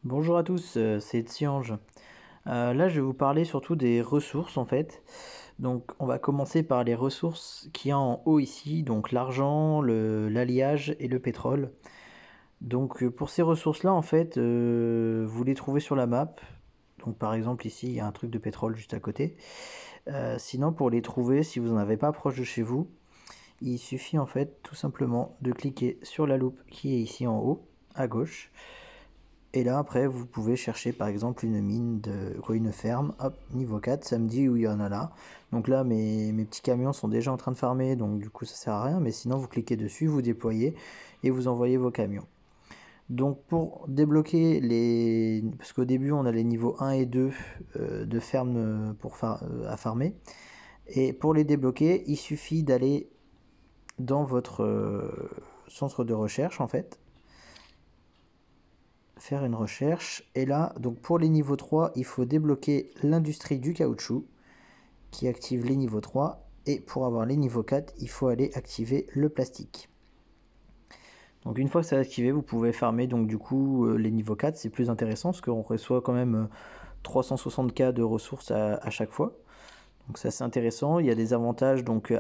Bonjour à tous, c'est Tsiange. Là, je vais vous parler surtout des ressources en fait. Donc, on va commencer par les ressources qu'il y a en haut ici, donc l'argent, l'alliage et le pétrole. Donc, pour ces ressources-là, en fait, vous les trouvez sur la map. Donc, par exemple, ici, il y a un truc de pétrole juste à côté. Sinon, pour les trouver, si vous n'en avez pas proche de chez vous, il suffit en fait tout simplement de cliquer sur la loupe qui est ici en haut, à gauche. Et là, après, vous pouvez chercher par exemple une mine, une ferme. Hop, niveau 4, ça me dit où il y en a là. Donc là, mes petits camions sont déjà en train de farmer, donc du coup, ça sert à rien. Mais sinon, vous cliquez dessus, vous déployez et vous envoyez vos camions. Donc pour débloquer les... Parce qu'au début, on a les niveaux 1 et 2 de ferme à farmer. Et pour les débloquer, il suffit d'aller dans votre centre de recherche, en fait. Faire une recherche. Et là, donc pour les niveaux 3, il faut débloquer l'industrie du caoutchouc qui active les niveaux 3. Et pour avoir les niveaux 4, il faut aller activer le plastique. Donc une fois que c'est activé, vous pouvez farmer donc du coup les niveaux 4, c'est plus intéressant parce qu'on reçoit quand même 360k de ressources à chaque fois. Donc c'est assez intéressant, il y a des avantages, donc il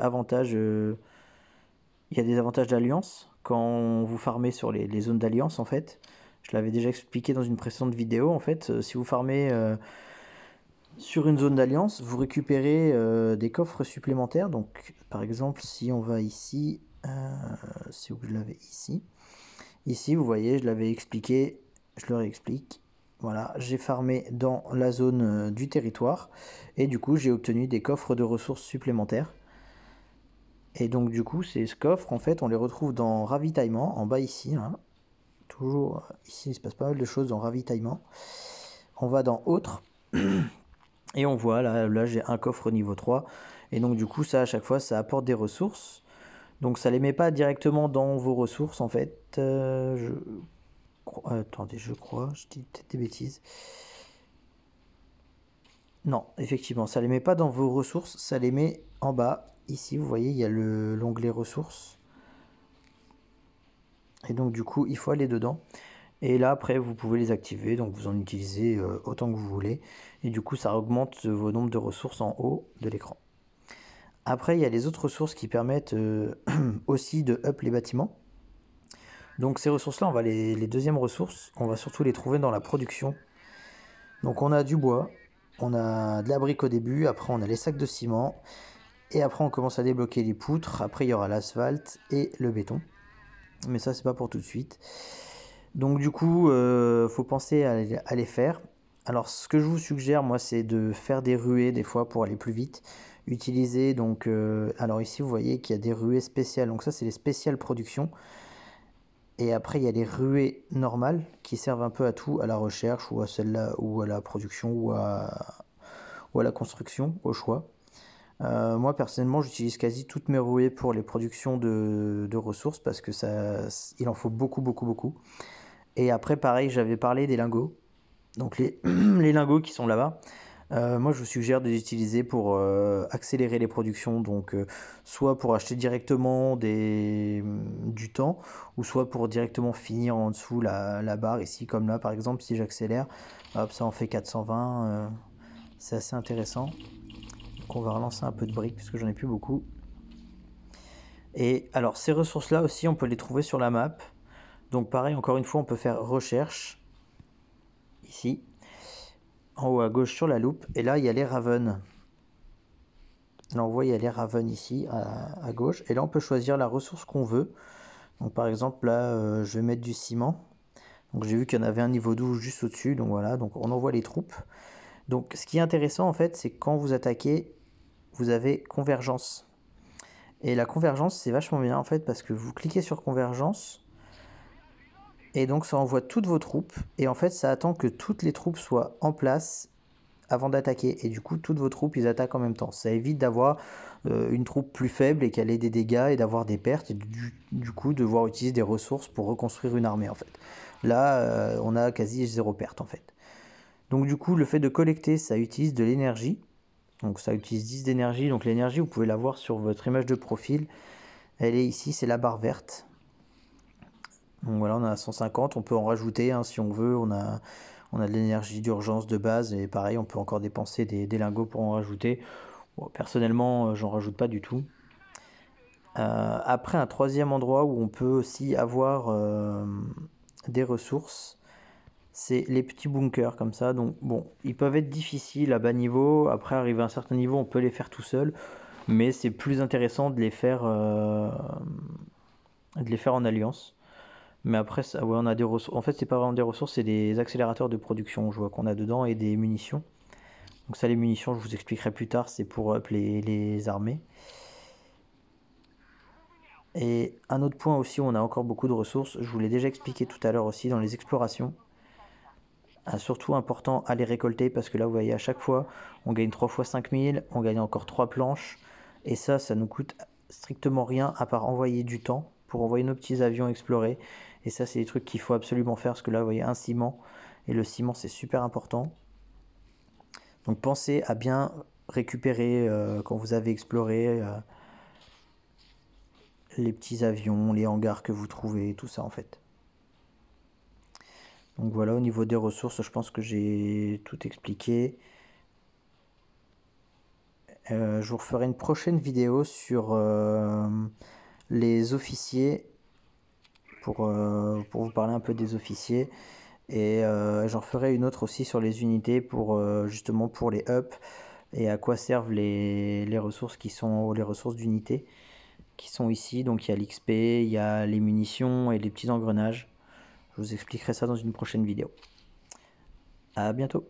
y a des avantages d'alliance quand vous farmez sur les zones d'alliance en fait. Je l'avais déjà expliqué dans une précédente vidéo en fait, si vous farmez sur une zone d'alliance, vous récupérez des coffres supplémentaires. Donc par exemple si on va ici, c'est où je l'avais ici. Ici, vous voyez, je l'avais expliqué, je le réexplique. Voilà, j'ai farmé dans la zone du territoire et du coup, j'ai obtenu des coffres de ressources supplémentaires. Et donc, du coup, ces coffres, en fait, on les retrouve dans ravitaillement, en bas ici. Hein. Toujours ici, il se passe pas mal de choses dans ravitaillement. On va dans autres et on voit là j'ai un coffre niveau 3. Et donc, du coup, ça, à chaque fois, ça apporte des ressources. Donc, ça les met pas directement dans vos ressources, en fait. Attendez, je crois, je dis peut-être des bêtises. Non, effectivement, ça les met pas dans vos ressources, ça les met en bas. Ici, vous voyez, il y a l'onglet ressources. Et donc, du coup, il faut aller dedans. Et là, après, vous pouvez les activer. Donc, vous en utilisez autant que vous voulez. Et du coup, ça augmente vos nombres de ressources en haut de l'écran. Après, il y a les autres ressources qui permettent aussi de up les bâtiments. Donc, ces ressources-là, on va les deuxièmes ressources, on va surtout les trouver dans la production. Donc on a du bois, on a de la brique au début, après on a les sacs de ciment, et après on commence à débloquer les poutres, après il y aura l'asphalte et le béton. Mais ça c'est pas pour tout de suite. Donc du coup, faut penser à les faire. Alors ce que je vous suggère moi c'est de faire des ruées des fois pour aller plus vite. Utiliser donc, alors ici vous voyez qu'il y a des ruées spéciales, donc ça c'est les spéciales production. Et après, il y a les ruées normales qui servent un peu à tout, à la recherche ou à celle-là, ou à la production ou à la construction, au choix. Moi, personnellement, j'utilise quasi toutes mes ruées pour les productions de ressources parce que il en faut beaucoup, beaucoup, beaucoup. Et après, pareil, j'avais parlé des lingots. Donc les lingots qui sont là-bas. Moi, je vous suggère de les utiliser pour accélérer les productions, donc soit pour acheter directement du temps, ou soit pour directement finir en dessous la barre, ici, comme là, par exemple, si j'accélère, hop, ça en fait 420, c'est assez intéressant. Donc on va relancer un peu de briques, parce que j'en ai plus beaucoup. Et alors, ces ressources-là aussi, on peut les trouver sur la map. Donc pareil, encore une fois, on peut faire recherche, ici, en haut à gauche sur la loupe, et là, il y a les ravens. Là, on voit, il y a les ravens ici, à gauche. Et là, on peut choisir la ressource qu'on veut. Donc, par exemple, là, je vais mettre du ciment. Donc, j'ai vu qu'il y en avait un niveau 12 juste au-dessus. Donc, voilà. Donc, on envoie les troupes. Donc, ce qui est intéressant, en fait, c'est que quand vous attaquez, vous avez convergence. Et la convergence, c'est vachement bien, en fait, parce que vous cliquez sur convergence. Et donc, ça envoie toutes vos troupes. Et en fait, ça attend que toutes les troupes soient en place avant d'attaquer. Et du coup, toutes vos troupes, ils attaquent en même temps. Ça évite d'avoir une troupe plus faible et qu'elle ait des dégâts et d'avoir des pertes. Et du coup, devoir utiliser des ressources pour reconstruire une armée, en fait. Là, on a quasi zéro perte, en fait. Donc du coup, le fait de collecter, ça utilise de l'énergie. Donc ça utilise 10 d'énergie. Donc l'énergie, vous pouvez la voir sur votre image de profil. Elle est ici, c'est la barre verte. Donc voilà, on a 150. On peut en rajouter hein, si on veut. On a de l'énergie d'urgence de base et pareil, on peut encore dépenser des lingots pour en rajouter. Bon, personnellement, j'en rajoute pas du tout. Après, un troisième endroit où on peut aussi avoir des ressources, c'est les petits bunkers comme ça. Donc bon, ils peuvent être difficiles à bas niveau. Après, arrivé à un certain niveau, on peut les faire tout seul. Mais c'est plus intéressant de les faire en alliance. Mais après, ça, ouais, on a des ressources. En fait, c'est pas vraiment des ressources, c'est des accélérateurs de production. Je vois qu'on a dedans et des munitions. Donc ça, les munitions, je vous expliquerai plus tard, c'est pour up les armées. Et un autre point aussi où on a encore beaucoup de ressources, je vous l'ai déjà expliqué tout à l'heure aussi dans les explorations. Surtout important à les récolter parce que là vous voyez à chaque fois on gagne 3 fois 5000, on gagne encore 3 planches et ça nous coûte strictement rien à part envoyer du temps pour envoyer nos petits avions explorer et ça c'est des trucs qu'il faut absolument faire parce que là vous voyez un ciment et le ciment c'est super important. Donc pensez à bien récupérer quand vous avez exploré les petits avions, les hangars que vous trouvez, tout ça en fait. Donc voilà, au niveau des ressources, je pense que j'ai tout expliqué. Je vous referai une prochaine vidéo sur les officiers pour vous parler un peu des officiers. Et j'en ferai une autre aussi sur les unités pour justement pour les up et à quoi servent les ressources qui sont les ressources d'unité qui sont ici. Donc il y a l'XP, il y a les munitions et les petits engrenages. Je vous expliquerai ça dans une prochaine vidéo. À bientôt.